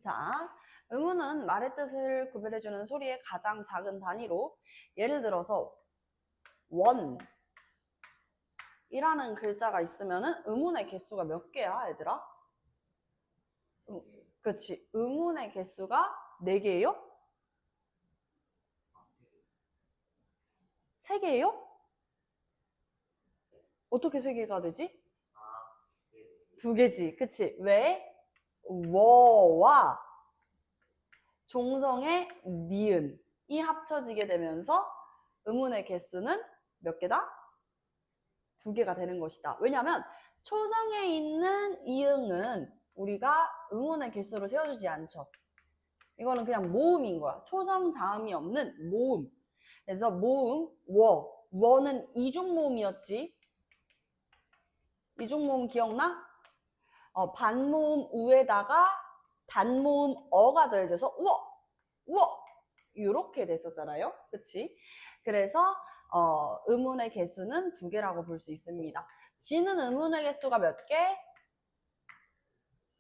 자, 의문은 말의 뜻을 구별해주는 소리의 가장 작은 단위로 예를 들어서 원이라는 글자가 있으면은 의문의 개수가 몇 개야, 얘들아? 그치. 의문의 개수가 4개예요? 3개예요? 어떻게 3개가 되지? 2개지. 그치. 왜? 워와 종성의 니은이 합쳐지게 되면서 의문의 개수는 몇 개다? 2개가 되는 것이다. 왜냐하면 초성에 있는 이응은 우리가 의문의 개수로 세워주지 않죠. 이거는 그냥 모음인 거야. 초성 자음이 없는 모음. 그래서 모음 워는 이중모음이었지. 이중모음 기억나? 반모음 우에다가 단모음 어가 더해져서 우어 이렇게 됐었잖아요. 그치? 그래서 의문의 개수는 2개라고 볼 수 있습니다. 지는 의문의 개수가 몇 개?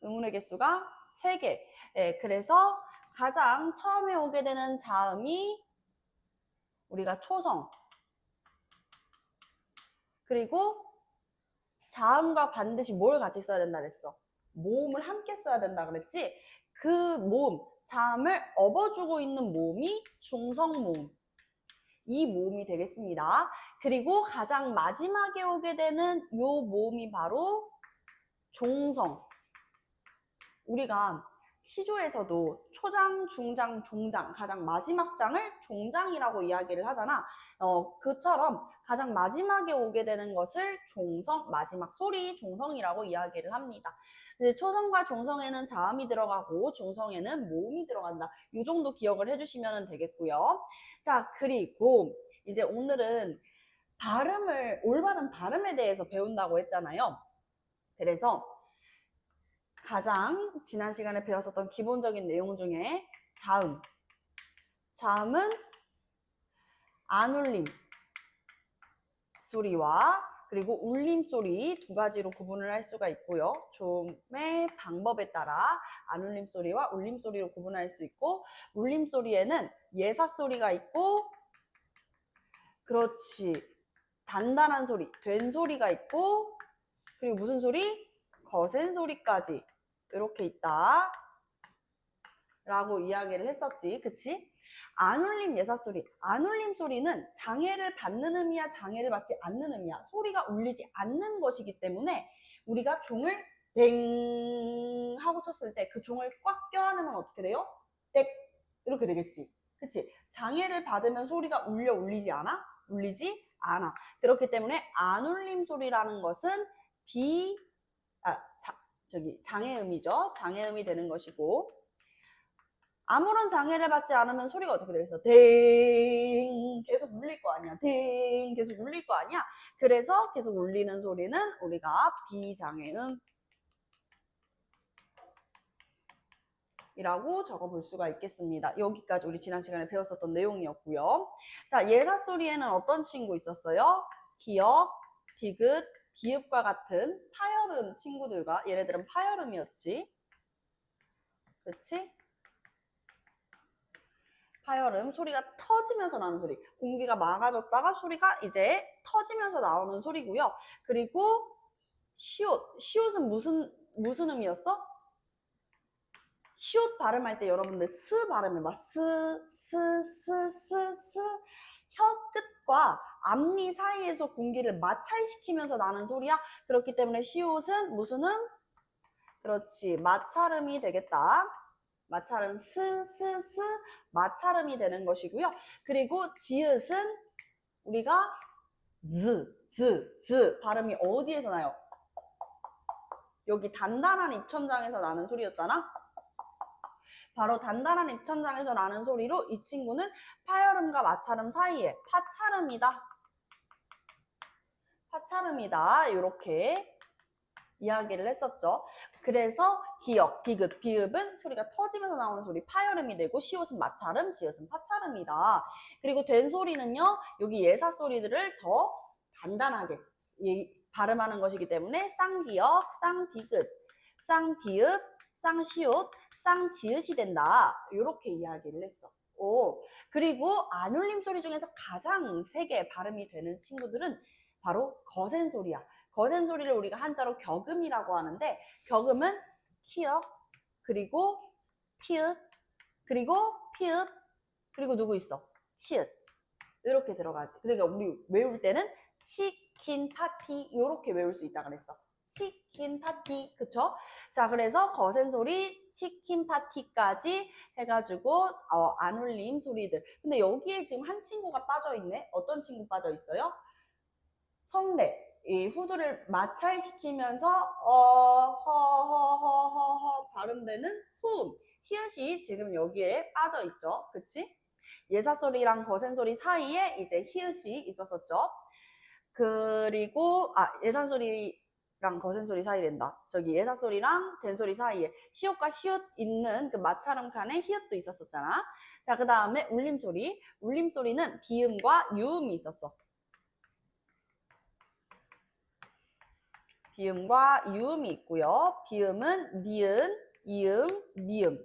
의문의 개수가 3개. 네, 그래서 가장 처음에 오게 되는 자음이 우리가 초성. 그리고 자음과 반드시 뭘 같이 써야 된다 그랬어? 모음을 함께 써야 된다 그랬지? 그 모음, 자음을 업어주고 있는 모음이 중성모음. 이 모음이 되겠습니다. 그리고 가장 마지막에 오게 되는 요 모음이 바로 종성. 우리가 시조에서도 초장, 중장, 종장, 가장 마지막 장을 종장이라고 이야기를 하잖아. 그처럼 가장 마지막에 오게 되는 것을 종성, 마지막 소리 종성이라고 이야기를 합니다. 초성과 종성에는 자음이 들어가고 중성에는 모음이 들어간다. 이 정도 기억을 해주시면 되겠고요. 자, 그리고 이제 오늘은 올바른 발음에 대해서 배운다고 했잖아요. 그래서 가장 지난 시간에 배웠었던 기본적인 내용 중에 자음은 안울림 소리와 그리고 울림 소리 2가지로 구분을 할 수가 있고요. 좀의 방법에 따라 안울림 소리와 울림 소리로 구분할 수 있고, 울림 소리에는 예사 소리가 있고, 그렇지, 단단한 소리, 된 소리가 있고, 그리고 무슨 소리? 거센 소리까지 이렇게 있다 라고 이야기를 했었지. 그치? 안울림 예사소리. 안울림 소리는 장애를 받는 의미야, 장애를 받지 않는 의미야. 소리가 울리지 않는 것이기 때문에 우리가 종을 댕 하고 쳤을 때 그 종을 꽉 껴안으면 어떻게 돼요? 땡 이렇게 되겠지. 그치? 장애를 받으면 소리가 울리지 않아? 울리지 않아. 그렇기 때문에 안울림 소리라는 것은 장애음이죠. 장애음이 되는 것이고, 아무런 장애를 받지 않으면 소리가 어떻게 되겠어? 댕 계속 울릴 거 아니야. 댕 계속 울릴 거 아니야. 그래서 계속 울리는 소리는 우리가 비장애음 이라고 적어볼 수가 있겠습니다. 여기까지 우리 지난 시간에 배웠었던 내용이었고요. 자, 예사 소리에는 어떤 친구 있었어요? 기역, 디귿, 비읍과 같은 파열음 친구들과, 얘네들은 파열음이었지. 그렇지? 파열음, 소리가 터지면서 나는 소리. 공기가 막아졌다가 소리가 이제 터지면서 나오는 소리고요. 그리고 시옷은 무슨 음이었어? 시옷 발음할 때 여러분들 스 발음해봐. 스. 혀 끝과 앞니 사이에서 공기를 마찰시키면서 나는 소리야. 그렇기 때문에 시옷은 무슨 음? 그렇지. 마찰음이 되겠다. 마찰음 스 마찰음이 되는 것이고요. 그리고 지읒은 우리가 즈 발음이 어디에서 나요? 여기 단단한 입천장에서 나는 소리였잖아. 바로 단단한 입천장에서 나는 소리로 이 친구는 파열음과 마찰음 사이에 파찰음이다 이렇게 이야기를 했었죠. 그래서 기역, 디귿, 비읍은 소리가 터지면서 나오는 소리 파열음이 되고, 시옷은 마찰음, 지읒은 파찰음이다. 그리고 된 소리는요, 여기 예사 소리들을 더 단단하게 발음하는 것이기 때문에 쌍기역, 쌍디귿, 쌍비읍, 쌍시옷, 쌍지읒이 된다. 이렇게 이야기를 했어. 그리고 안울림 소리 중에서 가장 세게 발음이 되는 친구들은 바로 거센 소리야. 거센 소리를 우리가 한자로 격음이라고 하는데, 격음은 키읔, 그리고 티읕, 그리고 피읕, 그리고 누구 있어? 치읕. 이렇게 들어가지. 그러니까 우리 외울 때는 치킨 파티 이렇게 외울 수 있다 그랬어. 치킨 파티, 그쵸? 자, 그래서 거센 소리, 치킨 파티까지 해가지고 안울림 소리들. 근데 여기에 지금 한 친구가 빠져있네. 어떤 친구 빠져있어요? 성대. 이 후두를 마찰시키면서 허허허허허 발음되는 후. 히읗이 지금 여기에 빠져있죠. 그치? 예사소리랑 거센소리 사이에 이제 히읗이 있었었죠. 그리고 예산소리랑 거센소리 사이 된다. 저기 예사소리랑 된소리 사이에 시옷과 시옷 있는 그 마찰음 칸에 히읗도 있었었잖아. 자, 그 다음에 울림소리. 울림소리는 비음과 유음이 있었어. 비음과 유음이 있고요. 비음은 니은, 이음, 미음.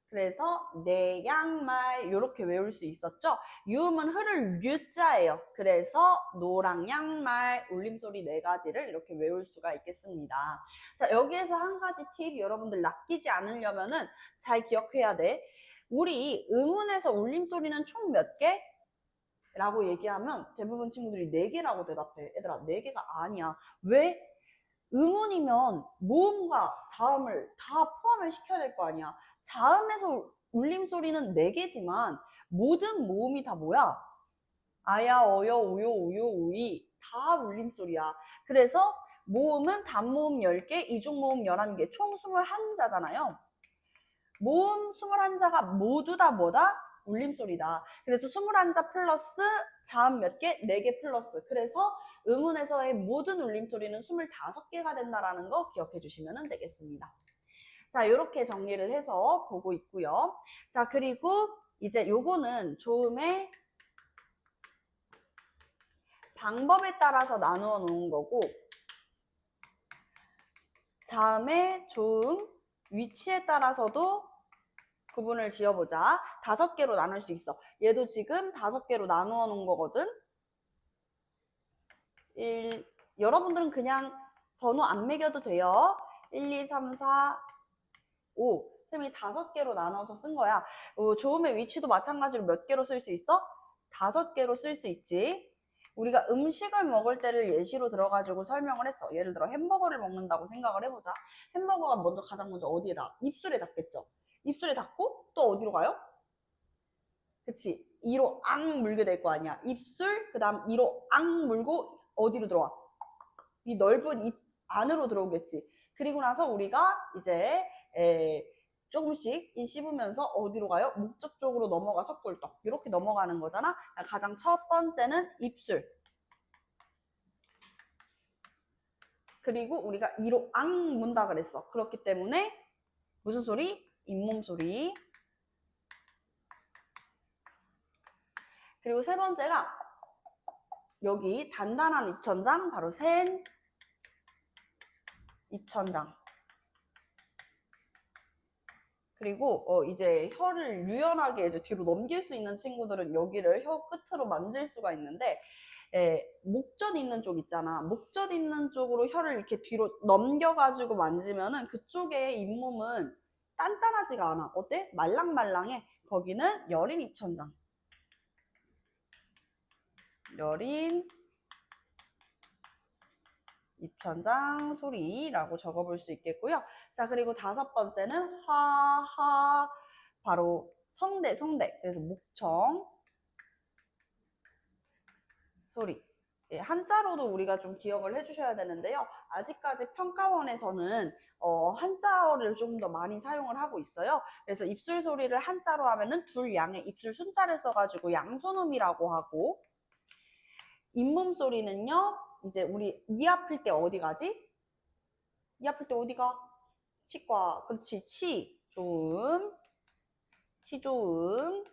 그래서 내 양말 이렇게 외울 수 있었죠. 유음은 흐를 유자예요. 그래서 노랑 양말, 울림소리 네 가지를 이렇게 외울 수가 있겠습니다. 자, 여기에서 한 가지 팁 여러분들 낚이지 않으려면은 잘 기억해야 돼. 우리 음운에서 울림소리는 총 몇 개? 라고 얘기하면 대부분 친구들이 4개라고 대답해. 얘들아, 4개가 아니야. 왜? 음운이면 모음과 자음을 다 포함을 시켜야 될 거 아니야. 자음에서 울림소리는 4개지만 모든 모음이 다 뭐야? 아야, 어여, 우요, 우요, 우이 다 울림소리야. 그래서 모음은 단모음 10개, 이중모음 11개, 총 21자잖아요. 모음 21자가 모두 다 뭐다? 울림소리다. 그래서 21자 플러스 자음 몇 개? 4개 플러스. 그래서 음운에서의 모든 울림소리는 25개가 된다라는 거 기억해 주시면 되겠습니다. 자, 이렇게 정리를 해서 보고 있고요. 자, 그리고 이제 요거는 조음의 방법에 따라서 나누어 놓은 거고, 자음의 조음 위치에 따라서도 구분을 지어보자. 5개로 나눌 수 있어. 얘도 지금 5개로 나누어 놓은 거거든. 여러분들은 그냥 번호 안 매겨도 돼요. 1, 2, 3, 4, 5. 쌤이 5개로 나눠서 쓴 거야. 조음의 위치도 마찬가지로 몇 개로 쓸 수 있어? 5개로 쓸 수 있지. 우리가 음식을 먹을 때를 예시로 들어가지고 설명을 했어. 예를 들어 햄버거를 먹는다고 생각을 해보자. 햄버거가 가장 먼저 어디에 닿아? 입술에 닿겠죠. 입술에 닿고 또 어디로 가요? 그치? 이로 앙 물게 될 거 아니야. 입술, 그 다음 이로 앙 물고 어디로 들어와? 이 넓은 입 안으로 들어오겠지. 그리고 나서 우리가 이제 조금씩 씹으면서 어디로 가요? 목젖 쪽으로 넘어가서 꿀떡 이렇게 넘어가는 거잖아. 가장 첫 번째는 입술. 그리고 우리가 이로 앙 문다 그랬어. 그렇기 때문에 무슨 소리? 잇몸 소리. 그리고 세 번째가 여기 단단한 입천장, 바로 센 입천장. 그리고 이제 혀를 유연하게 이제 뒤로 넘길 수 있는 친구들은 여기를 혀 끝으로 만질 수가 있는데, 목젖 있는 쪽 있잖아. 목젖 있는 쪽으로 혀를 이렇게 뒤로 넘겨가지고 만지면은 그쪽에 잇몸은 단단하지가 않아. 어때? 말랑말랑해. 거기는 여린 입천장. 여린 입천장 소리라고 적어볼 수 있겠고요. 자, 그리고 5번째는 하하, 바로 성대. 그래서 목청 소리. 한자로도 우리가 좀 기억을 해주셔야 되는데요. 아직까지 평가원에서는 한자어를 좀 더 많이 사용을 하고 있어요. 그래서 입술 소리를 한자로 하면은 둘 양의 입술 순자를 써가지고 양순음이라고 하고, 잇몸 소리는요, 이제 우리 이 아플 때 어디 가지? 이 아플 때 어디 가? 치과. 그렇지. 조음. 치조음.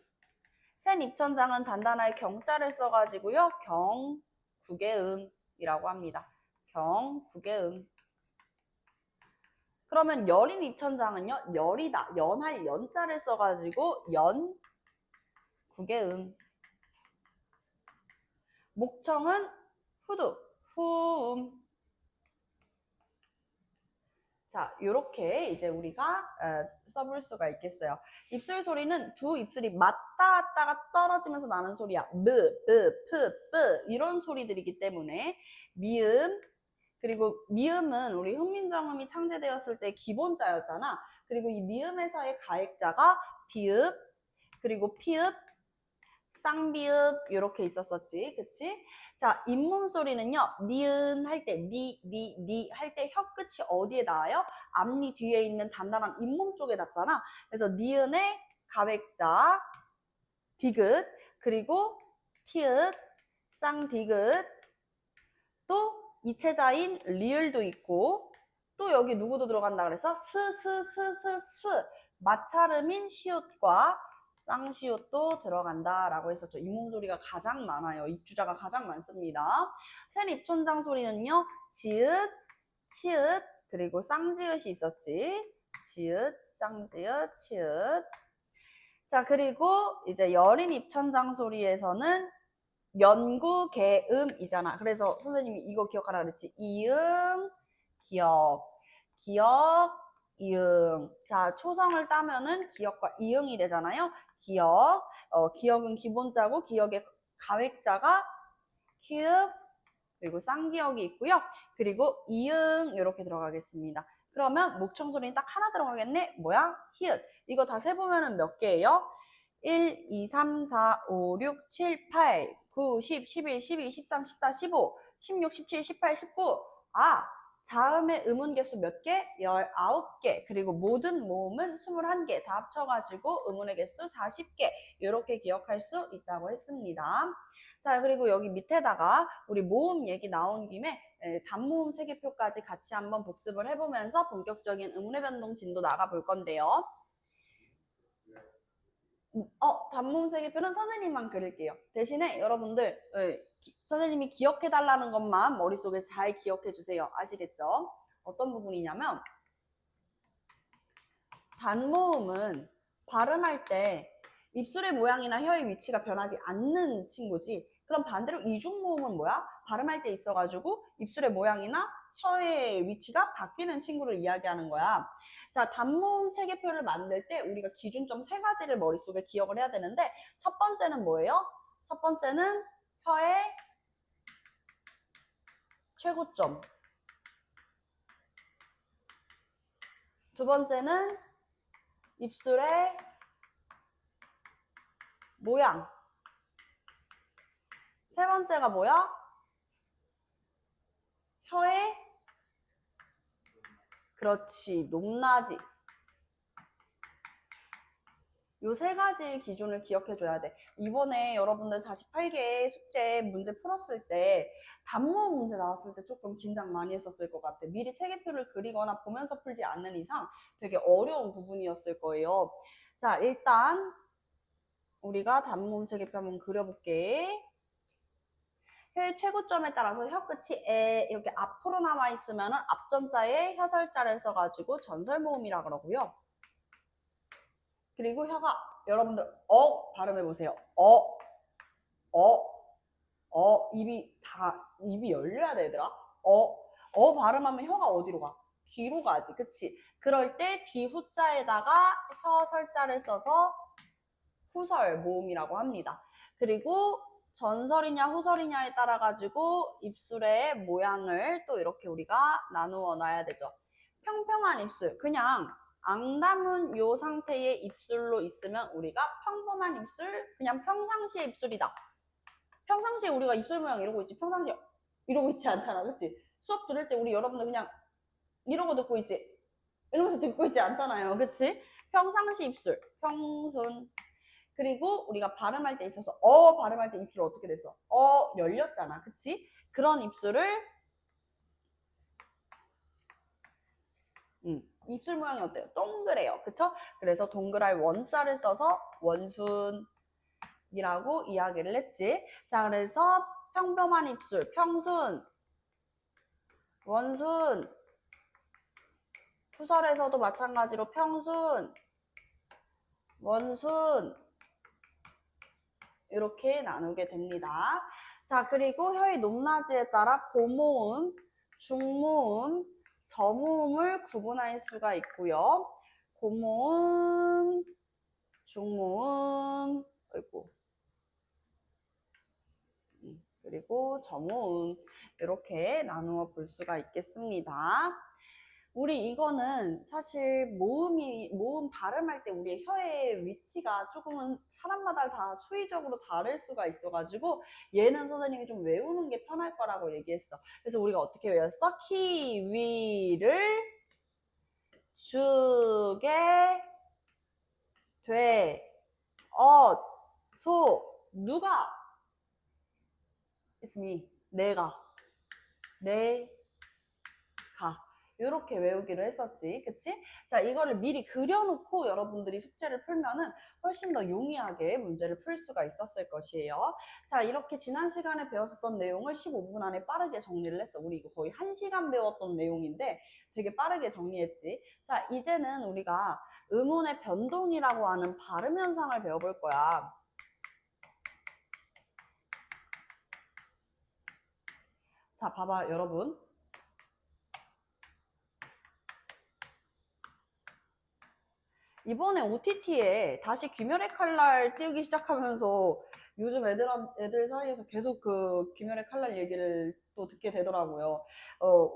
센 입천장은 단단하게 경자를 써가지고요. 경국의 음이라고 합니다. 경국의 음. 그러면 열인 입천장은요, 열이다. 연할 연자를 써가지고 연, 구개음. 목청은 후두, 후음. 자, 요렇게 이제 우리가 써볼 수가 있겠어요. 입술 소리는 두 입술이 맞닿았다가 떨어지면서 나는 소리야. 므, 뿌, 프, 뿌 이런 소리들이기 때문에 미음, 그리고 미음은 우리 훈민정음이 창제되었을 때 기본자였잖아. 그리고 이 미음에서의 가액자가 비읍, 그리고 피읍, 쌍비읍 이렇게 있었었지. 그치? 자, 잇몸 소리는요. 니은 할 때, 니 할 때 혀 끝이 어디에 닿아요? 앞니 뒤에 있는 단단한 잇몸 쪽에 닿잖아. 그래서 니은의 가액자, 디귿, 그리고 티읕, 쌍디귿, 또 이체자인 리을도 있고, 또 여기 누구도 들어간다 그래서 스 마찰음인 시옷과 쌍시옷도 들어간다라고 했었죠. 잇몸 소리가 가장 많아요. 입주자가 가장 많습니다. 센 입천장 소리는요. 지읒, 치읒, 그리고 쌍지읒이 있었지. 지읒, 쌍지읒, 치읒. 자, 그리고 이제 여린 입천장 소리에서는 연구, 개음이잖아. 그래서 선생님이 이거 기억하라 그랬지. 이응, 기역, 기역, 이응. 자, 초성을 따면은 기역과 이응이 되잖아요. 기역, 기역은 기본자고 기역의 가획자가 키읔, 그리고 쌍기역이 있고요. 그리고 이응 이렇게 들어가겠습니다. 그러면 목청 소리는 딱 하나 들어가겠네. 뭐야? 히읗. 이거 다 세보면은 몇 개예요? 1, 2, 3, 4, 5, 6, 7, 8, 9, 10, 11, 12, 13, 14, 15, 16, 17, 18, 19. 아, 자음의 음운 개수 몇 개? 19개. 그리고 모든 모음은 21개. 다 합쳐가지고 음운의 개수 40개. 이렇게 기억할 수 있다고 했습니다. 자, 그리고 여기 밑에다가 우리 모음 얘기 나온 김에 단모음 체계표까지 같이 한번 복습을 해보면서 본격적인 음운의 변동 진도 나가볼 건데요. 단모음 체계표는 선생님만 그릴게요. 대신에 여러분들 선생님이 기억해달라는 것만 머릿속에 잘 기억해 주세요. 아시겠죠? 어떤 부분이냐면 단모음은 발음할 때 입술의 모양이나 혀의 위치가 변하지 않는 친구지. 그럼 반대로 이중모음은 뭐야? 발음할 때 있어가지고 입술의 모양이나 혀의 위치가 바뀌는 친구를 이야기하는 거야. 자, 단모음 체계표를 만들 때 우리가 기준점 3가지를 머릿속에 기억을 해야 되는데 첫 번째는 뭐예요? 첫 번째는 혀의 최고점. 두 번째는 입술의 모양. 세 번째가 뭐야? 혀의 그렇지, 높낮이. 요 3가지 기준을 기억해줘야 돼. 이번에 여러분들 48개 숙제 문제 풀었을 때 단모음 문제 나왔을 때 조금 긴장 많이 했었을 것 같아. 미리 체계표를 그리거나 보면서 풀지 않는 이상 되게 어려운 부분이었을 거예요. 자, 일단 우리가 단모음 체계표 한번 그려볼게. 혀의 최고점에 따라서 혀 끝이 이렇게 앞으로 나와 있으면 앞전자에 혀설자를 써가지고 전설모음이라 그러고요. 그리고 혀가 여러분들 발음해보세요. 입이 열려야 돼, 얘들아. 발음하면 혀가 어디로 가? 뒤로 가지, 그치? 그럴 때 뒤 후자에다가 혀설자를 써서 후설 모음이라고 합니다. 그리고 전설이냐 후설이냐에 따라 가지고 입술의 모양을 또 이렇게 우리가 나누어 놔야 되죠. 평평한 입술, 그냥 앙담은 요 상태의 입술로 있으면 우리가 평범한 입술, 그냥 평상시의 입술이다. 평상시에 우리가 입술 모양 이러고 있지, 평상시에 이러고 있지 않잖아, 그치? 수업 들을 때 우리 여러분들 그냥 이러고 듣고 있지, 이러면서 듣고 있지 않잖아요, 그치? 평상시 입술, 평순. 그리고 우리가 발음할 때 있어서 발음할 때 입술 어떻게 됐어? 열렸잖아, 그치? 그런 입술을 입술 모양이 어때요? 동그래요, 그쵸? 그래서 동그랄 원자를 써서 원순이라고 이야기를 했지. 자, 그래서 평범한 입술, 평순, 원순, 투설에서도 마찬가지로 평순, 원순 이렇게 나누게 됩니다. 자, 그리고 혀의 높낮이에 따라 고모음, 중모음, 저모음을 구분할 수가 있고요. 고모음, 중모음, 그리고 저모음 이렇게 나누어 볼 수가 있겠습니다. 우리 이거는 사실 모음 발음할 때 우리의 혀의 위치가 조금은 사람마다 다 수의적으로 다를 수가 있어가지고 얘는 선생님이 좀 외우는 게 편할 거라고 얘기했어. 그래서 우리가 어떻게 외웠어? 키위를 주게 돼. 누가 있으니 내가 이렇게 외우기로 했었지. 그치? 자, 이거를 미리 그려놓고 여러분들이 숙제를 풀면은 훨씬 더 용이하게 문제를 풀 수가 있었을 것이에요. 자, 이렇게 지난 시간에 배웠었던 내용을 15분 안에 빠르게 정리를 했어. 우리 이거 거의 1시간 배웠던 내용인데 되게 빠르게 정리했지. 자, 이제는 우리가 음운의 변동이라고 하는 발음 현상을 배워볼 거야. 자, 봐봐, 여러분. 이번에 OTT에 다시 귀멸의 칼날 띄우기 시작하면서 요즘 애들 사이에서 계속 그 귀멸의 칼날 얘기를 또 듣게 되더라고요.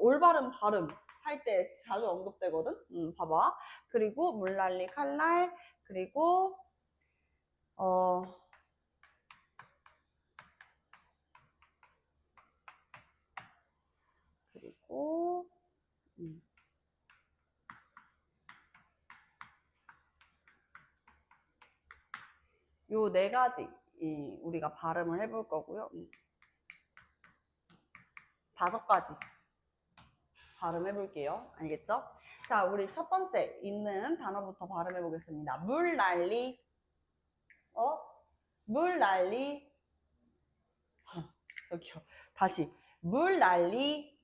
올바른 발음 할 때 자주 언급되거든? 봐봐. 그리고 물난리 칼날, 그리고, 그리고, 요 네 가지 우리가 발음을 해볼 거고요. 5가지 발음해 볼게요. 알겠죠? 자, 우리 첫 번째 있는 단어부터 발음해 보겠습니다. 물난리, 물난리, 저기요. 다시 물난리.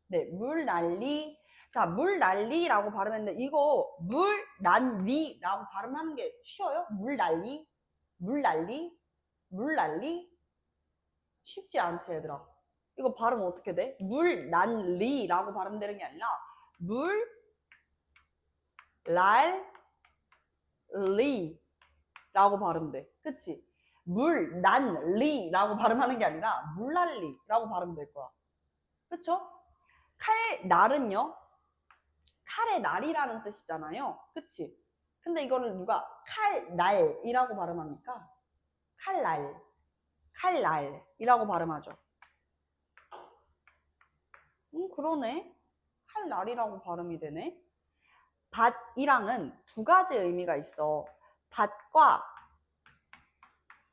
네, 물난리. 자, 물난리라고 발음했는데 이거 물난리라고 발음하는 게 쉬워요? 물난리, 물난리, 물난리. 쉽지 않지, 얘들아. 이거 발음 어떻게 돼? 물난리라고 발음되는 게 아니라 물랄리라고 발음돼. 그치? 물난리라고 발음하는 게 아니라 물랄리라고 발음될 거야. 그쵸? 칼날은요? 칼의 날이라는 뜻이잖아요. 그치? 근데 이거를 누가 칼날이라고 발음합니까? 칼날이라고 발음하죠. 그러네. 칼날이라고 발음이 되네. 밭이랑은 2가지 의미가 있어. 밭과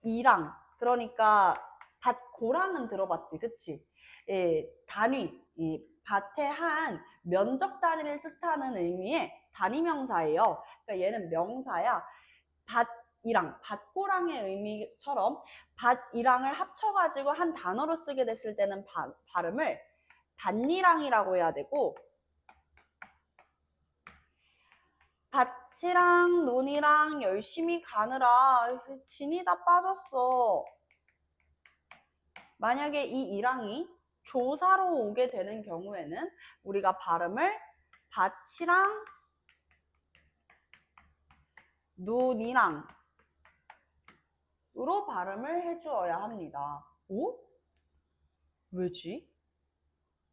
이랑, 그러니까 밭고랑은 들어봤지, 그치? 예, 단위, 밭의 한 면적 단위를 뜻하는 의미의 단위명사예요. 그러니까 얘는 명사야. 밭이랑, 밭고랑의 의미처럼 밭이랑을 합쳐가지고 한 단어로 쓰게 됐을 때는 발음을 밭이랑이라고 해야 되고, 밭이랑 논이랑 열심히 가느라 진이 다 빠졌어. 만약에 이 이랑이 조사로 오게 되는 경우에는 우리가 발음을 밭이랑 논이랑 으로 발음을 해주어야 합니다. 오? 왜지?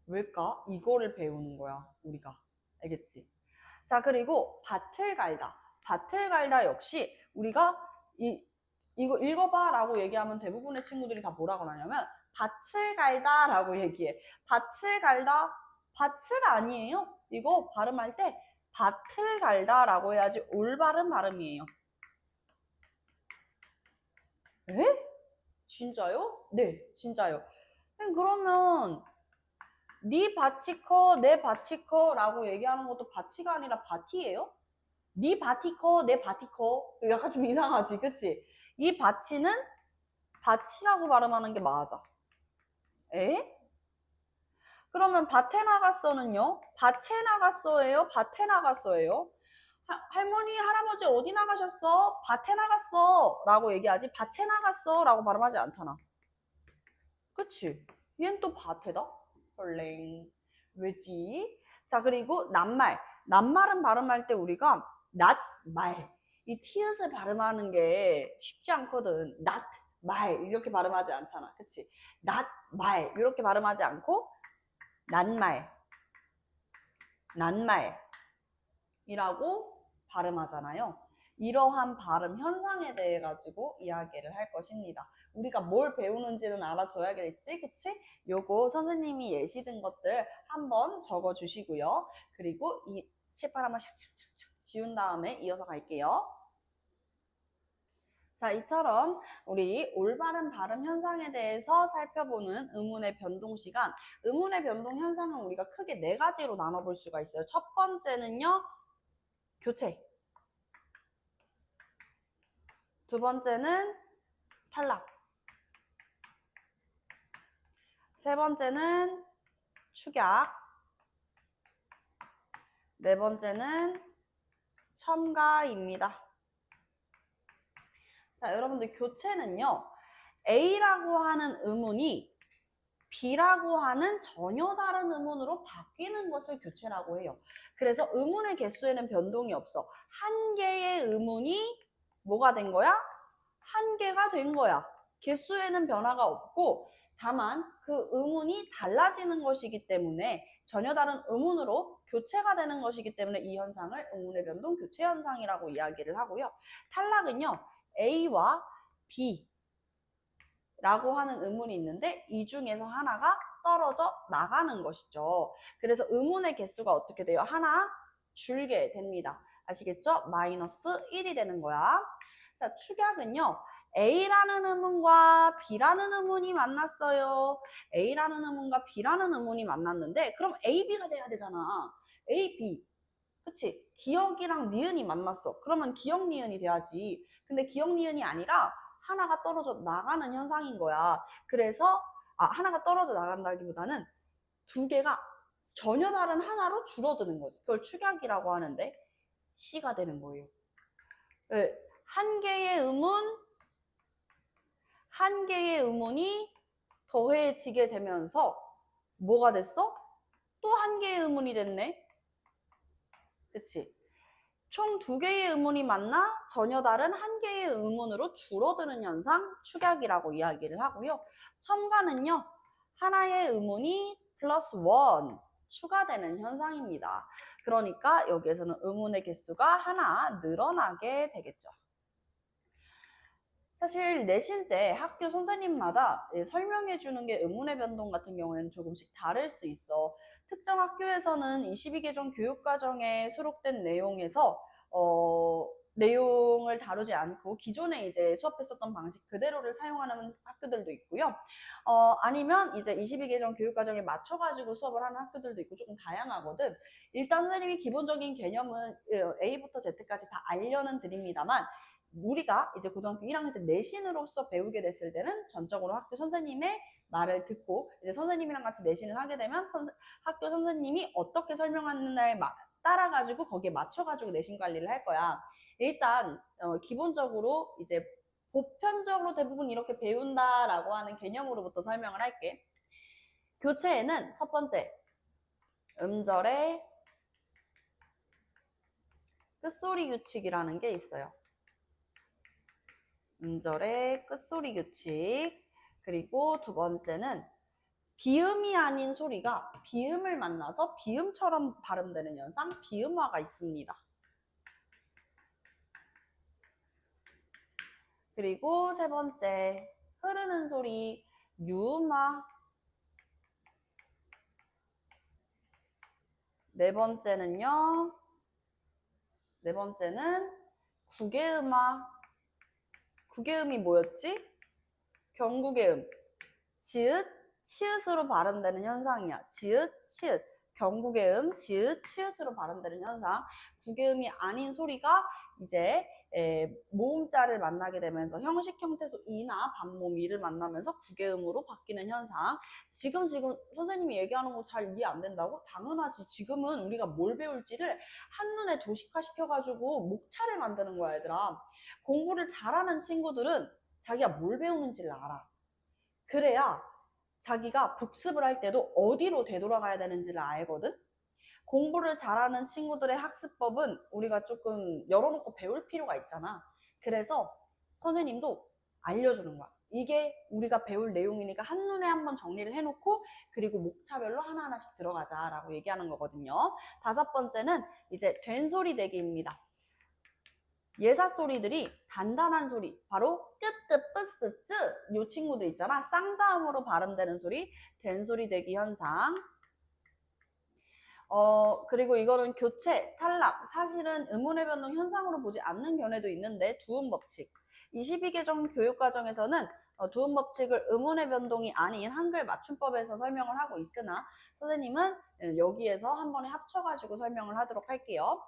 왜일까? 이거를 배우는 거야, 우리가. 알겠지? 자, 그리고 밭을 갈다. 밭을 갈다 역시 우리가 이거 읽어봐 라고 얘기하면 대부분의 친구들이 다 뭐라고 하냐면 밭을 갈다 라고 얘기해. 밭을 갈다? 밭을 아니에요. 이거 발음할 때 밭을 갈다 라고 해야지 올바른 발음이에요. 에? 진짜요? 네, 진짜요. 그러면 네 밭이 커, 내 밭이 커 라고 얘기하는 것도 밭이가 아니라 밭이에요? 네 밭이 커, 내 밭이 커. 약간 좀 이상하지, 그치? 이 밭이는 밭이라고 발음하는 게 맞아. 에? 그러면 밭에 나갔어는요? 밭에 나갔어예요? 밭에 나갔어예요? 할머니, 할아버지 어디 나가셨어? 밭에 나갔어 라고 얘기하지 밭에 나갔어 라고 발음하지 않잖아. 그치? 얘는 또 밭에다? 헐랭. 왜지? 자, 그리고 낱말. 낱말은 발음할 때 우리가 낫말. 이 티읕을 발음하는 게 쉽지 않거든. 낫말 이렇게 발음하지 않잖아. 그치? 낫말 이렇게 발음하지 않고 낱말. 낱말이라고 발음하잖아요. 이러한 발음 현상에 대해 가지고 이야기를 할 것입니다. 우리가 뭘 배우는지는 알아줘야겠지, 그치? 요거 선생님이 예시 든 것들 한번 적어 주시고요. 그리고 이 칠판 한번 샥샥샥샥 지운 다음에 이어서 갈게요. 자, 이처럼 우리 올바른 발음 현상에 대해서 살펴보는 의문의 변동 시간. 의문의 변동 현상은 우리가 크게 네 가지로 나눠볼 수가 있어요. 첫 번째는요, 교체. 두 번째는 탈락. 세 번째는 축약. 네 번째는 첨가입니다. 자, 여러분들 교체는요. A라고 하는 의문이 B라고 하는 전혀 다른 의문으로 바뀌는 것을 교체라고 해요. 그래서 의문의 개수에는 변동이 없어. 한 개의 의문이 뭐가 된 거야? 한 개가 된 거야. 개수에는 변화가 없고 다만 그 의문이 달라지는 것이기 때문에 전혀 다른 의문으로 교체가 되는 것이기 때문에 이 현상을 의문의 변동 교체 현상이라고 이야기를 하고요. 탈락은요. A와 B라고 하는 의문이 있는데 이 중에서 하나가 떨어져 나가는 것이죠. 그래서 의문의 개수가 어떻게 돼요? 하나 줄게 됩니다. 아시겠죠? 마이너스 1이 되는 거야. 자, 축약은요. A라는 의문과 B라는 의문이 만났어요. A라는 의문과 B라는 의문이 만났는데 그럼 A, B가 돼야 되잖아. A, B. 그치? 기억이랑 니은이 만났어. 그러면 기억, 니은이 돼야지. 근데 기억, 니은이 아니라 하나가 떨어져 나가는 현상인 거야. 그래서 하나가 떨어져 나간다기보다는 두 개가 전혀 다른 하나로 줄어드는 거지. 그걸 축약이라고 하는데 C가 되는 거예요. 네. 한 개의 의문이 더해지게 되면서 뭐가 됐어? 또 한 개의 의문이 됐네. 그치? 총 두 개의 의문이 만나 전혀 다른 한 개의 의문으로 줄어드는 현상 축약이라고 이야기를 하고요. 첨가는요. 하나의 의문이 플러스 원 추가되는 현상입니다. 그러니까 여기에서는 의문의 개수가 하나 늘어나게 되겠죠. 사실 내신 때 학교 선생님마다 설명해 주는 게 의문의 변동 같은 경우에는 조금씩 다를 수 있어. 특정 학교에서는 22개정 교육과정에 수록된 내용에서 내용을 다루지 않고 기존에 이제 수업했었던 방식 그대로를 사용하는 학교들도 있고요. 아니면 이제 22개정 교육과정에 맞춰가지고 수업을 하는 학교들도 있고 조금 다양하거든. 일단 선생님이 기본적인 개념은 A부터 Z까지 다 알려는 드립니다만 우리가 이제 고등학교 1학년 때 내신으로서 배우게 됐을 때는 전적으로 학교 선생님의 말을 듣고 이제 선생님이랑 같이 내신을 하게 되면 학교 선생님이 어떻게 설명하느냐에 따라가지고 거기에 맞춰가지고 내신 관리를 할 거야. 일단 기본적으로 이제 보편적으로 대부분 이렇게 배운다라고 하는 개념으로부터 설명을 할게. 교체에는 첫 번째 음절의 끝소리 규칙이라는 게 있어요. 음절의 끝소리 규칙. 그리고 두 번째는 비음이 아닌 소리가 비음을 만나서 비음처럼 발음되는 현상, 비음화가 있습니다. 그리고 세 번째, 흐르는 소리, 유음화. 네 번째는 구개음화. 구개음이 뭐였지? 경구개음. 지읒, 치읓으로 발음되는 현상이야. 지읒, 치읓. 경구개음, 지읒, 치읓으로 발음되는 현상. 구개음이 아닌 소리가 이제 모음자를 만나게 되면서 형식 형태소 이나 반모음 이를 만나면서 구개음으로 바뀌는 현상. 지금 선생님이 얘기하는 거 잘 이해 안 된다고? 당연하지. 지금은 우리가 뭘 배울지를 한눈에 도식화 시켜가지고 목차를 만드는 거야, 얘들아. 공부를 잘하는 친구들은 자기가 뭘 배우는지를 알아. 그래야 자기가 복습을 할 때도 어디로 되돌아가야 되는지를 알거든? 공부를 잘하는 친구들의 학습법은 우리가 조금 열어놓고 배울 필요가 있잖아. 그래서 선생님도 알려주는 거야. 이게 우리가 배울 내용이니까 한눈에 한번 정리를 해놓고 그리고 목차별로 하나하나씩 들어가자라고 얘기하는 거거든요. 다섯 번째는 이제 된소리 대기입니다. 예사소리들이 단단한 소리, 바로 끄뜨, 뿌스, 쯔, 요 친구들 있잖아. 쌍자음으로 발음되는 소리, 된소리 대기 현상. 그리고 이거는 교체, 탈락, 사실은 음운의 변동 현상으로 보지 않는 견해도 있는데 두음 법칙. 22개정 교육과정에서는 두음 법칙을 음운의 변동이 아닌 한글 맞춤법에서 설명을 하고 있으나 선생님은 여기에서 한 번에 합쳐가지고 설명을 하도록 할게요.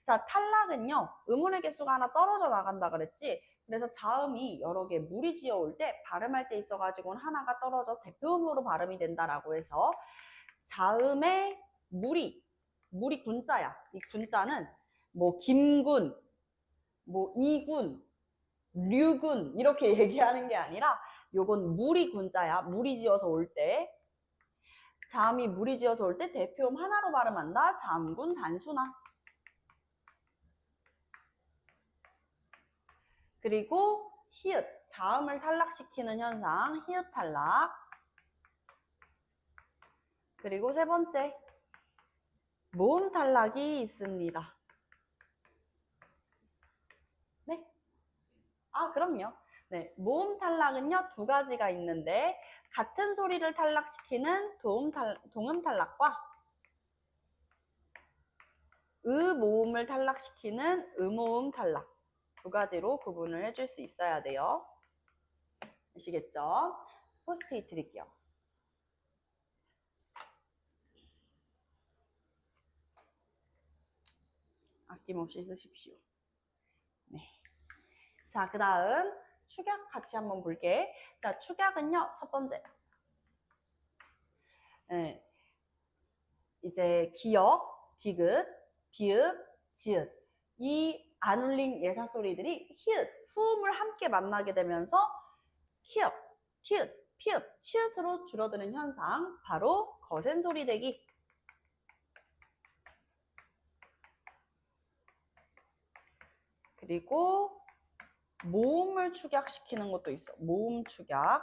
자, 탈락은요, 음운의 개수가 하나 떨어져 나간다 그랬지? 그래서 자음이 여러 개 무리지어 올 때 발음할 때 있어가지고는 하나가 떨어져 대표음으로 발음이 된다라고 해서 자음의 무리 군자야. 이 군자는 뭐 김군, 뭐 이군, 류군 이렇게 얘기하는 게 아니라 요건 무리 군자야. 무리 지어서 올 때. 자음이 무리 지어서 올 때 대표음 하나로 발음한다. 자음군 단순화. 그리고 히읗, 자음을 탈락시키는 현상, 히읗 탈락. 그리고 세 번째, 모음 탈락이 있습니다. 네? 아, 그럼요. 네, 모음 탈락은요, 두 가지가 있는데 같은 소리를 탈락시키는 동음 탈락과 모음을 탈락시키는 모음 탈락 두 가지로 구분을 해줄 수 있어야 돼요. 아시겠죠? 포스트잇 드릴게요. 아낌없이 쓰십시오. 네. 자, 그 다음 축약 같이 한번 볼게. 자, 축약은요, 첫 번째. 네. 이제 기역, 디귿, 비읍, 지읒. 이 안 울린 예사 소리들이 히읗, 후음을 함께 만나게 되면서 키읔, 키읔, 피읍, 치읓으로 줄어드는 현상, 바로 거센 소리 대기. 그리고 모음을 축약시키는 것도 있어. 모음 축약.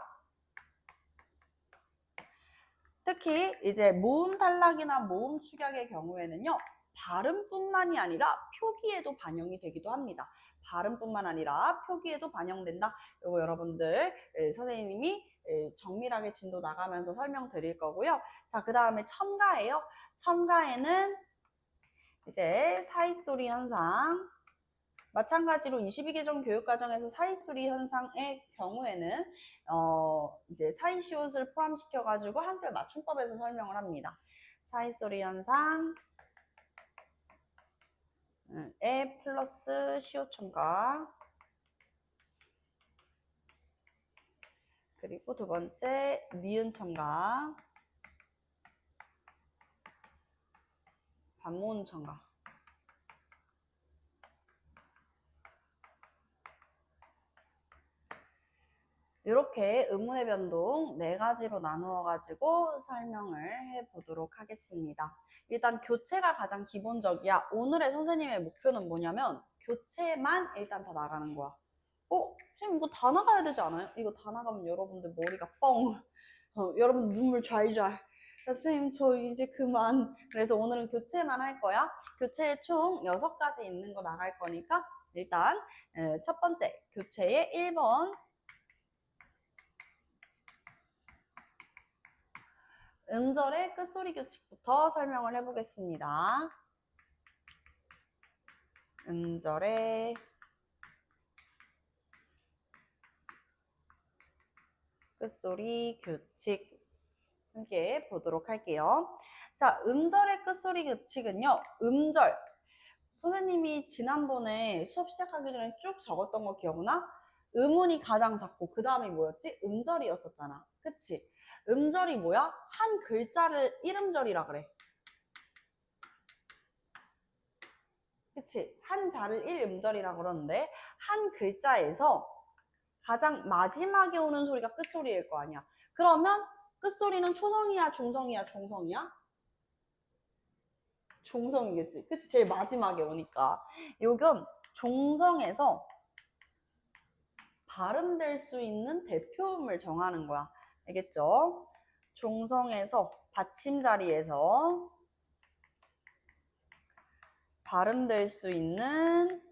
특히 이제 모음 탈락이나 모음 축약의 경우에는요, 발음뿐만이 아니라 표기에도 반영이 되기도 합니다. 발음뿐만 아니라 표기에도 반영된다. 이거 여러분들 선생님이 정밀하게 진도 나가면서 설명드릴 거고요. 자, 그 다음에 첨가예요. 첨가에는 이제 사이소리 현상. 마찬가지로 22개정 교육과정에서 사이소리 현상의 경우에는 이제 사이시옷을 포함시켜가지고 한글 맞춤법에서 설명을 합니다. 사이소리 현상 에 플러스 시옷 첨가. 그리고 두 번째 니은 첨가, 반모음 첨가. 이렇게 음운의 변동 4가지로 나누어 가지고 설명을 해보도록 하겠습니다. 일단 교체가 가장 기본적이야. 오늘의 선생님의 목표는 뭐냐면 교체만 일단 다 나가는 거야. 선생님 이거 다 나가야 되지 않아요? 이거 다 나가면 여러분들 머리가 뻥. 여러분들 눈물 좌이좌. 선생님 저 이제 그만. 그래서 오늘은 교체만 할 거야. 교체에 총 6가지 있는 거 나갈 거니까 일단 첫 번째 교체의 1번 음절의 끝소리 규칙부터 설명을 해보겠습니다. 음절의 끝소리 규칙 함께 보도록 할게요. 자, 음절의 끝소리 규칙은요. 음절 선생님이 지난번에 수업 시작하기 전에 쭉 적었던 거 기억나? 음운이 가장 작고 그 다음에 뭐였지? 음절이었었잖아. 그치? 음절이 뭐야? 한 글자를 1음절이라 그래. 그치? 한 자를 1음절이라 그러는데 한 글자에서 가장 마지막에 오는 소리가 끝소리일 거 아니야. 그러면 끝소리는 초성이야, 중성이야, 종성이야? 종성이겠지. 그치? 제일 마지막에 오니까. 요건 종성에서 발음될 수 있는 대표음을 정하는 거야. 알겠죠? 종성에서 받침 자리에서 발음될 수 있는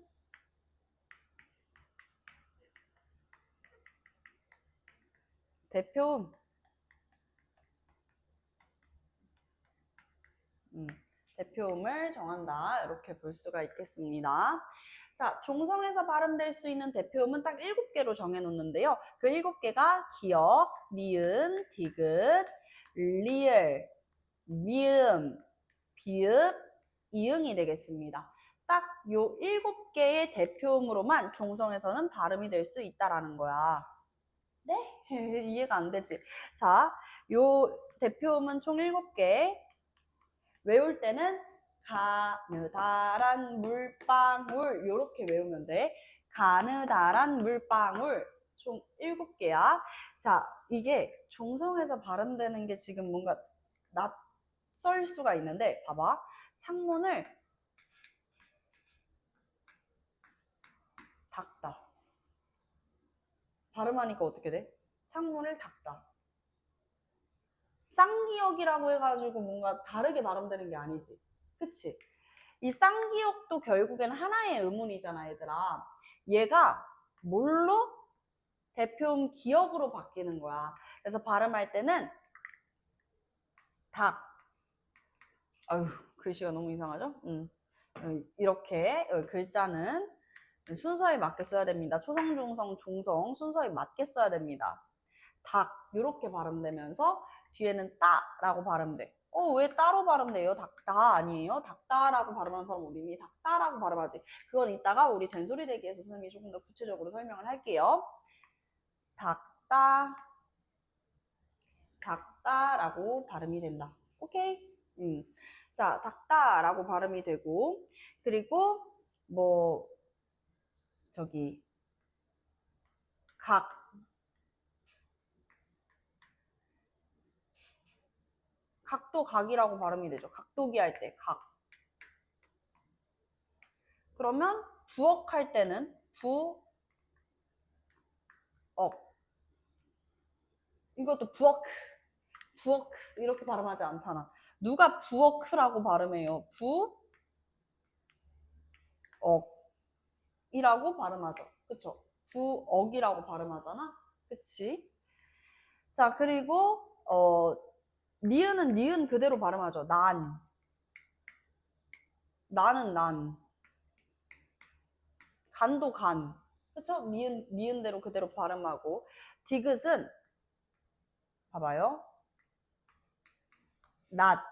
대표음. 대표음을 정한다. 이렇게 볼 수가 있겠습니다. 자, 종성에서 발음될 수 있는 대표음은 딱 7개로 정해놓는데요. 그 7개가 기역, 미은, 디귿, 리을, 미음, 비읍, 이응이 되겠습니다. 딱 요 7개의 대표음으로만 종성에서는 발음이 될 수 있다라는 거야. 네? 이해가 안 되지? 자, 요 대표음은 총 7개. 외울 때는 가느다란 물방울 이렇게 외우면 돼. 가느다란 물방울 총 7개야. 자, 이게 종성에서 발음되는 게 지금 뭔가 낯설 수가 있는데 봐봐. 창문을 닫다. 발음하니까 어떻게 돼? 창문을 닫다. 쌍기역이라고 해가지고 뭔가 다르게 발음되는 게 아니지. 그치? 이 쌍기역도 결국엔 하나의 의문이잖아, 얘들아. 얘가 뭘로? 대표음 기역으로 바뀌는 거야. 그래서 발음할 때는 닭. 아유, 글씨가 너무 이상하죠? 이렇게 글자는 순서에 맞게 써야 됩니다. 초성, 중성, 종성 순서에 맞게 써야 됩니다. 닭 이렇게 발음되면서 뒤에는 따라고 발음돼. 왜 따로 발음돼요? 닭다 아니에요? 닭다라고 발음하는 사람 어디 있니? 닭다라고 발음하지. 그건 이따가 우리 된소리 대기에서 선생님이 조금 더 구체적으로 설명을 할게요. 닭다, 닭다라고 발음이 된다. 오케이? 자, 닭다라고 발음이 되고, 그리고 뭐 저기 각도 각이라고 발음이 되죠. 각도기 할 때 각. 그러면 부엌 할 때는 부억. 이것도 부엌 이렇게 발음하지 않잖아. 누가 부엌이라고 발음해요? 부억이라고 발음하죠. 그쵸? 부억이라고 발음하잖아. 그치? 자, 그리고 니은은 니은 그대로 발음하죠. 나는 난. 간도 간. 그쵸? 니은대로 그대로 발음하고. 디귿은 봐봐요. 낮.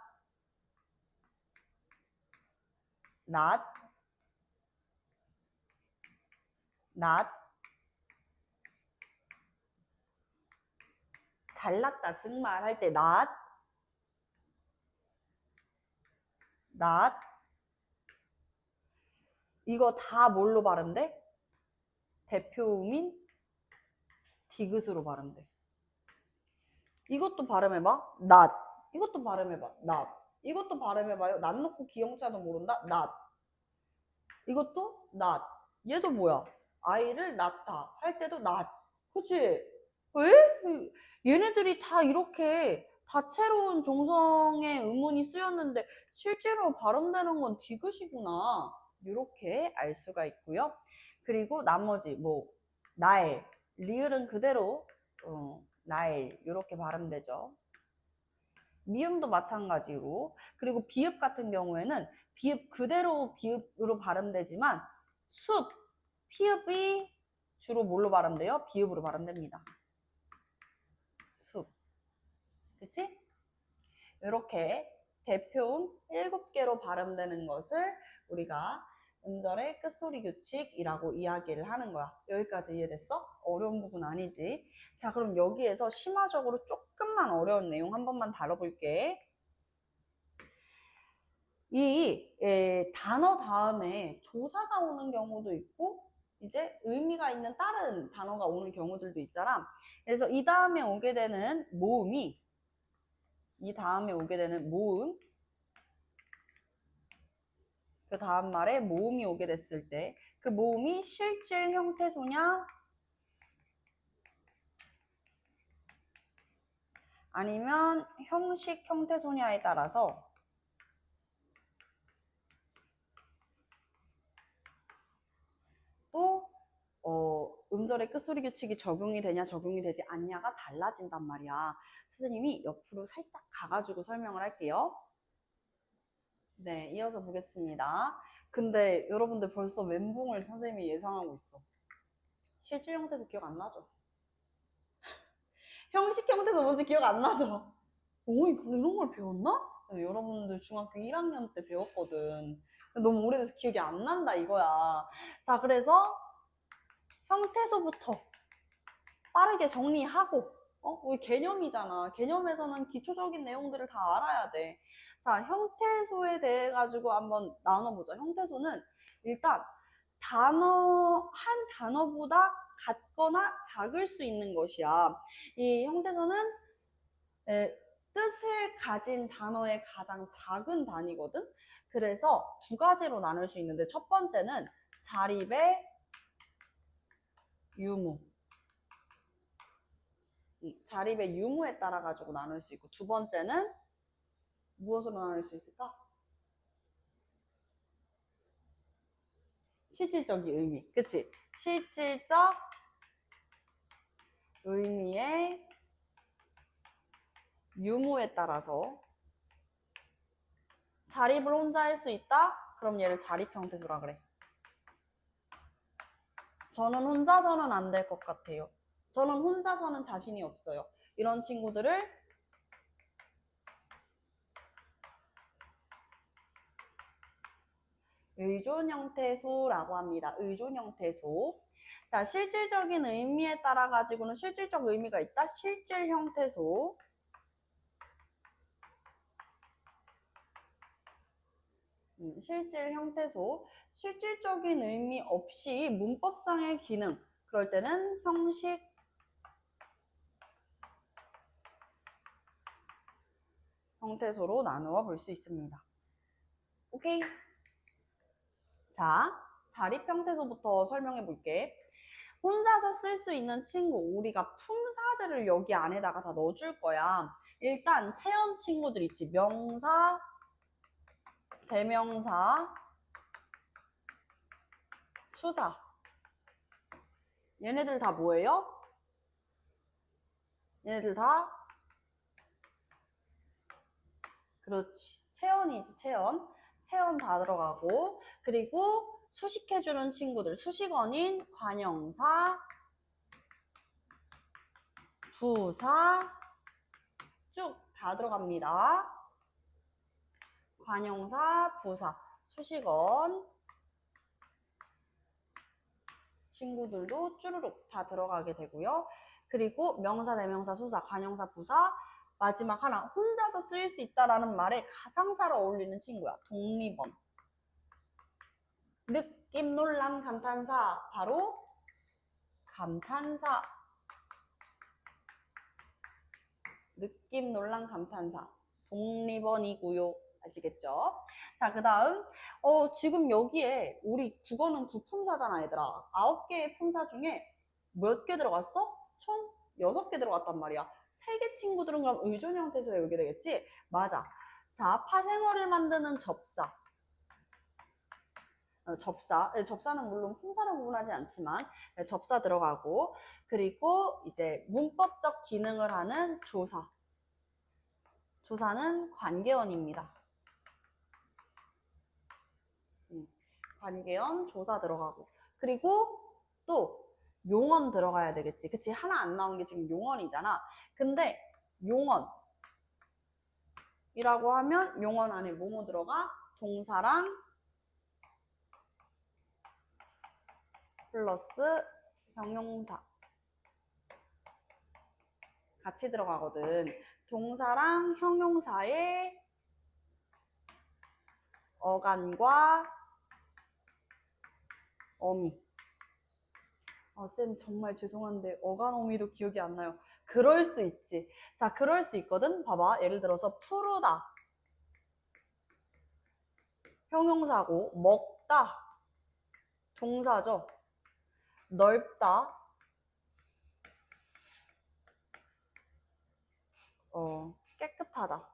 잘났다 정말 할 때 낮. 이거 다 뭘로 발음돼? 대표음인 디귿으로 발음돼. 이것도 발음해봐. 이것도 발음해봐. 이것도 발음해봐요. 낫 놓고 기영자도 모른다. 이것도 얘도 뭐야? 아이를 낳다 할 때도 그치? 왜? 얘네들이 다 이렇게 다채로운 종성의 음운이 쓰였는데 실제로 발음되는 건 디귿이구나. 이렇게 알 수가 있고요. 그리고 나머지 나엘, 리을은 그대로 나엘 이렇게 발음되죠. 미음도 마찬가지로. 그리고 비읍 같은 경우에는 비읍 그대로 비읍으로 발음되지만 피읍이 주로 뭘로 발음돼요? 비읍으로 발음됩니다. 그치? 이렇게 대표음 7개로 발음되는 것을 우리가 음절의 끝소리 규칙이라고 이야기를 하는 거야. 여기까지 이해됐어? 어려운 부분 아니지? 자, 그럼 여기에서 심화적으로 조금만 어려운 내용 한 번만 다뤄볼게. 단어 다음에 조사가 오는 경우도 있고 이제 의미가 있는 다른 단어가 오는 경우들도 있잖아. 그래서 이 다음에 오게 되는 모음이 그 다음 말에 모음이 오게 됐을 때 그 모음이 실질 형태소냐 아니면 형식 형태소냐에 따라서 또 음절의 끝소리 규칙이 적용이 되냐 적용이 되지 않냐가 달라진단 말이야. 선생님이 옆으로 살짝 가가지고 설명을 할게요. 네, 이어서 보겠습니다. 근데 여러분들 벌써 멘붕을 선생님이 예상하고 있어. 실질 형태소 기억 안 나죠? 형식 형태소 뭔지 기억 안 나죠? 오, 이런 걸 배웠나? 네, 여러분들 중학교 1학년 때 배웠거든. 너무 오래돼서 기억이 안 난다 이거야. 자, 그래서 형태소부터 빠르게 정리하고 우리 개념이잖아. 개념에서는 기초적인 내용들을 다 알아야 돼. 자, 형태소에 대해 가지고 한번 나눠보자. 형태소는 일단 한 단어보다 같거나 작을 수 있는 것이야. 이 형태소는 뜻을 가진 단어의 가장 작은 단위거든. 그래서 두 가지로 나눌 수 있는데 첫 번째는 자립의 유무. 자립의 유무에 따라 가지고 나눌 수 있고 두 번째는 무엇으로 나눌 수 있을까? 실질적인 의미. 그치? 실질적 의미의 유무에 따라서 자립을 혼자 할 수 있다? 그럼 얘를 자립 형태소라 그래. 저는 혼자서는 안 될 것 같아요. 저는 혼자서는 자신이 없어요. 이런 친구들을 의존 형태소라고 합니다. 의존 형태소. 자, 실질적인 의미에 따라 가지고는 실질적 의미가 있다. 실질 형태소. 실질 형태소. 실질적인 의미 없이 문법상의 기능. 그럴 때는 형식 형태소로 나누어 볼 수 있습니다. 오케이? 자, 자립 형태소부터 설명해 볼게. 혼자서 쓸 수 있는 친구, 우리가 품사들을 여기 안에다가 다 넣어줄 거야. 일단 체언 친구들 있지. 명사, 대명사, 수사. 얘네들 다 뭐예요? 얘네들 다 그렇지. 체언이지, 체언. 체언 다 들어가고 그리고 수식해주는 친구들. 수식어인 관형사, 부사 쭉 다 들어갑니다. 관형사, 부사, 수식어 친구들도 쭈루룩 다 들어가게 되고요. 그리고 명사, 대명사, 수사, 관형사, 부사 마지막 하나 혼자서 쓰일 수 있다라는 말에 가장 잘 어울리는 친구야. 독립언. 느낌, 논란, 감탄사 바로 감탄사. 느낌, 논란, 감탄사. 독립언이고요. 아시겠죠? 자, 그 다음 지금 여기에 우리 국어는 9품사잖아 얘들아. 9개의 품사 중에 몇 개 들어갔어? 총 6개 들어갔단 말이야. 3개 친구들은 그럼 의존 형태에서 여기 되겠지? 맞아. 자, 파생어를 만드는 접사. 접사는 물론 품사로 구분하지 않지만 접사 들어가고 그리고 이제 문법적 기능을 하는 조사. 조사는 관계원입니다. 관계원, 조사 들어가고 그리고 또 용언 들어가야 되겠지. 그치? 하나 안 나온 게 지금 용언이잖아. 근데 용언이라고 하면 용언 안에 뭐뭐 들어가? 동사랑 플러스 형용사 같이 들어가거든. 동사랑 형용사의 어간과 어미. 쌤 정말 죄송한데 어간 어미도 기억이 안 나요. 그럴 수 있지. 자, 그럴 수 있거든. 봐봐. 예를 들어서 푸르다 형용사고 먹다 동사죠. 넓다 깨끗하다.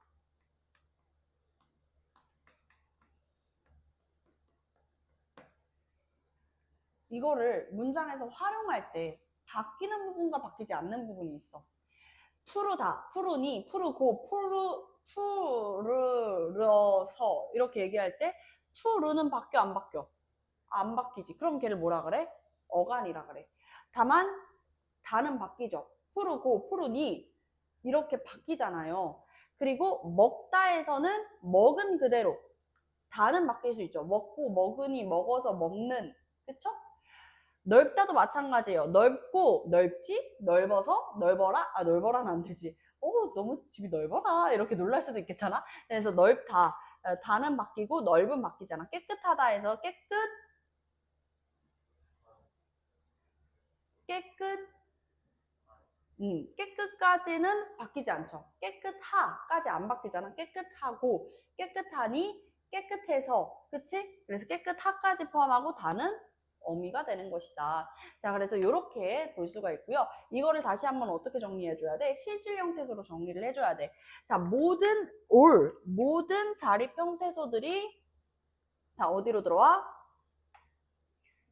이거를 문장에서 활용할 때 바뀌는 부분과 바뀌지 않는 부분이 있어. 푸르다, 푸르니, 푸르고, 푸르러서 이렇게 얘기할 때 푸르는 바뀌어 안 바뀌어? 안 바뀌지. 그럼 걔를 뭐라 그래? 어간이라 그래. 다만 다는 바뀌죠. 푸르고, 푸르니 이렇게 바뀌잖아요. 그리고 먹다에서는 먹은 그대로 다는 바뀔 수 있죠. 먹고, 먹으니, 먹어서, 먹는. 그쵸? 넓다도 마찬가지예요. 넓고, 넓지, 넓어서, 넓어라. 넓어라는 안 되지. 너무 집이 넓어라. 이렇게 놀랄 수도 있겠잖아. 그래서 넓다. 다는 바뀌고, 넓은 바뀌잖아. 깨끗하다 해서 깨끗까지는 바뀌지 않죠. 깨끗하까지 안 바뀌잖아. 깨끗하고, 깨끗하니, 깨끗해서, 그치? 그래서 깨끗하까지 포함하고 다는 어미가 되는 것이다. 자, 그래서 이렇게 볼 수가 있고요. 이거를 다시 한번 어떻게 정리해줘야 돼? 실질 형태소로 정리를 해줘야 돼. 자, 모든 자립 형태소들이 다 어디로 들어와?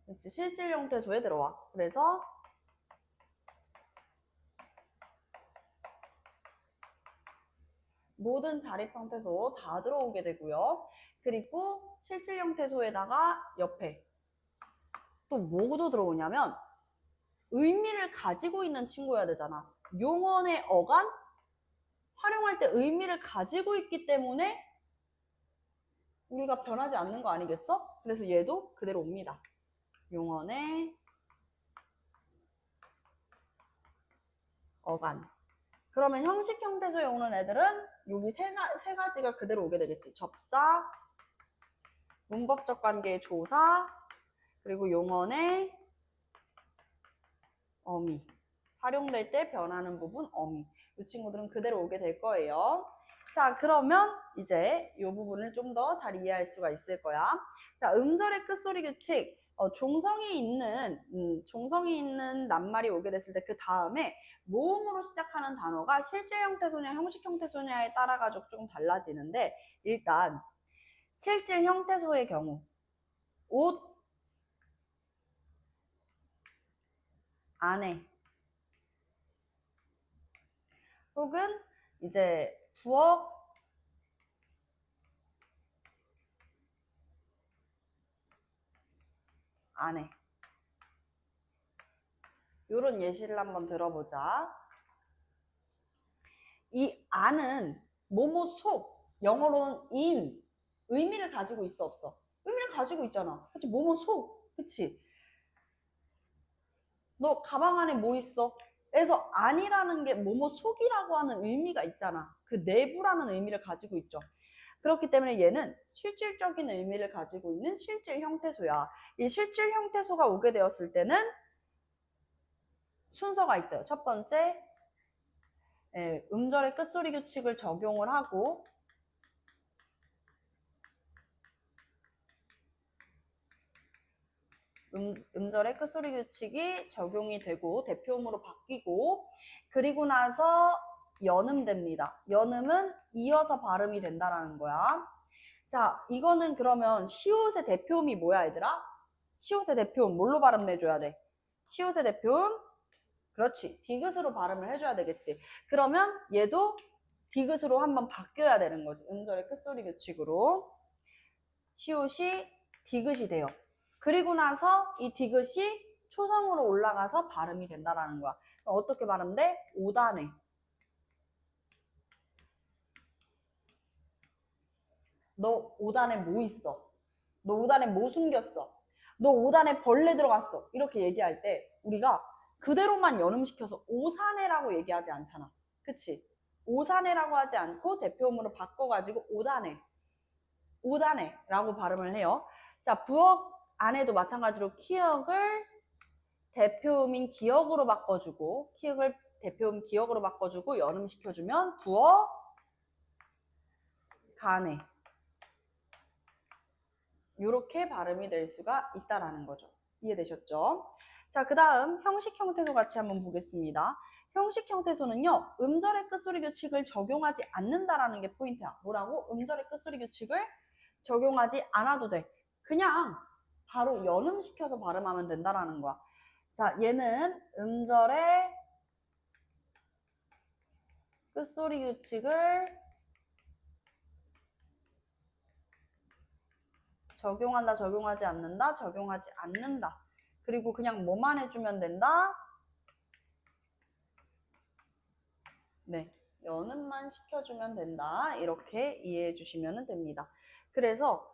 그치, 실질 형태소에 들어와. 그래서 모든 자립 형태소 다 들어오게 되고요. 그리고 실질 형태소에다가 옆에 또 뭐도 들어오냐면 의미를 가지고 있는 친구여야 되잖아. 용언의 어간 활용할 때 의미를 가지고 있기 때문에 우리가 변하지 않는 거 아니겠어? 그래서 얘도 그대로 옵니다. 용언의 어간. 그러면 형식 형태소에 오는 애들은 여기 세 가지가 그대로 오게 되겠지. 접사, 문법적 관계의 조사, 그리고 용언의 어미. 활용될 때 변하는 부분 어미. 이 친구들은 그대로 오게 될 거예요. 자, 그러면 이제 이 부분을 좀 더 잘 이해할 수가 있을 거야. 자, 음절의 끝소리 규칙. 종성이 있는 낱말이 오게 됐을 때 그 다음에 모음으로 시작하는 단어가 실질 형태소냐 형식 형태소냐에 따라 가지고 조금 달라지는데 일단 실질 형태소의 경우 옷 안에 혹은 이제 부엌 안에 요런 예시를 한번 들어보자. 이 안은 뭐뭐 속 영어로는 in 의미를 가지고 있어 없어? 의미를 가지고 있잖아. 그치? 뭐뭐 속 그치? 너 가방 안에 뭐 있어? 그래서 안이라는 게 뭐뭐 속이라고 하는 의미가 있잖아. 그 내부라는 의미를 가지고 있죠. 그렇기 때문에 얘는 실질적인 의미를 가지고 있는 실질 형태소야. 이 실질 형태소가 오게 되었을 때는 순서가 있어요. 첫 번째, 음절의 끝소리 규칙을 적용을 하고 음절의 끝소리 규칙이 적용이 되고 대표음으로 바뀌고 그리고 나서 연음됩니다. 연음은 이어서 발음이 된다라는 거야. 자, 이거는 그러면 시옷의 대표음이 뭐야, 얘들아? 시옷의 대표음 뭘로 발음해줘야 돼? 시옷의 대표음 그렇지. 디귿으로 발음을 해줘야 되겠지. 그러면 얘도 디귿으로 한번 바뀌어야 되는 거지. 음절의 끝소리 규칙으로. 시옷이 디귿이 돼요. 그리고 나서 이 디귿이 초성으로 올라가서 발음이 된다라는 거야. 어떻게 발음돼? 5단에. 너 5단에 뭐 있어? 너 5단에 뭐 숨겼어? 너 오단에 벌레 들어갔어. 이렇게 얘기할 때 우리가 그대로만 연음시켜서 오산해라고 얘기하지 않잖아. 그치? 오산해라고 하지 않고 대표음으로 바꿔가지고 오단해라고 발음을 해요. 자, 부엌 안에도 마찬가지로 키읔을 대표음인 기역으로 바꿔주고 키읔을 대표음 기역으로 바꿔주고 연음시켜주면 부엌 간에 이렇게 발음이 될 수가 있다라는 거죠. 이해되셨죠? 자, 그 다음 형식 형태소 같이 한번 보겠습니다. 형식 형태소는요, 음절의 끝소리 규칙을 적용하지 않는다라는 게 포인트야. 뭐라고? 음절의 끝소리 규칙을 적용하지 않아도 돼. 그냥 바로 연음시켜서 발음하면 된다라는 거야. 자, 얘는 음절의 끝소리 규칙을 적용한다, 적용하지 않는다, 적용하지 않는다. 그리고 그냥 뭐만 해주면 된다? 네, 연음만 시켜주면 된다. 이렇게 이해해 주시면 됩니다. 그래서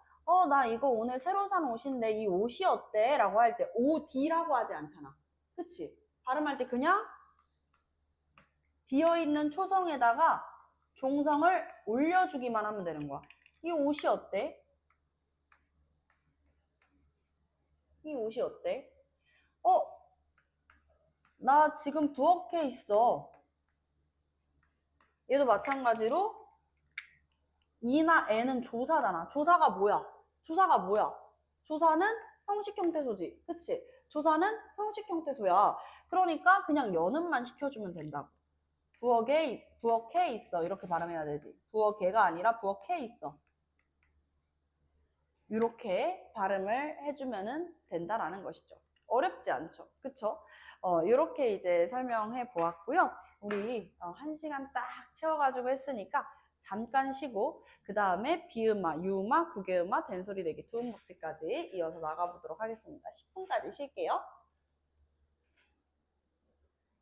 나 이거 오늘 새로 산 옷인데 이 옷이 어때? 라고 할 때 OD라고 하지 않잖아. 그치? 발음할 때 그냥 비어있는 초성에다가 종성을 올려주기만 하면 되는 거야. 이 옷이 어때? 이 옷이 어때? 나 지금 부엌에 있어. 얘도 마찬가지로 이나 애는 조사잖아. 조사가 뭐야? 조사가 뭐야? 조사는 형식 형태소지. 그치? 조사는 형식 형태소야. 그러니까 그냥 연음만 시켜주면 된다고. 부엌에 있어. 이렇게 발음해야 되지. 부엌에가 아니라 부엌에 있어. 이렇게 발음을 해주면 된다라는 것이죠. 어렵지 않죠. 그쵸? 이렇게 이제 설명해 보았고요. 우리 1시간 딱 채워가지고 했으니까 잠깐 쉬고 그 다음에 비음아, 유음아, 국외음아, 된소리 내기 두음복지까지 이어서 나가보도록 하겠습니다. 10분까지 쉴게요.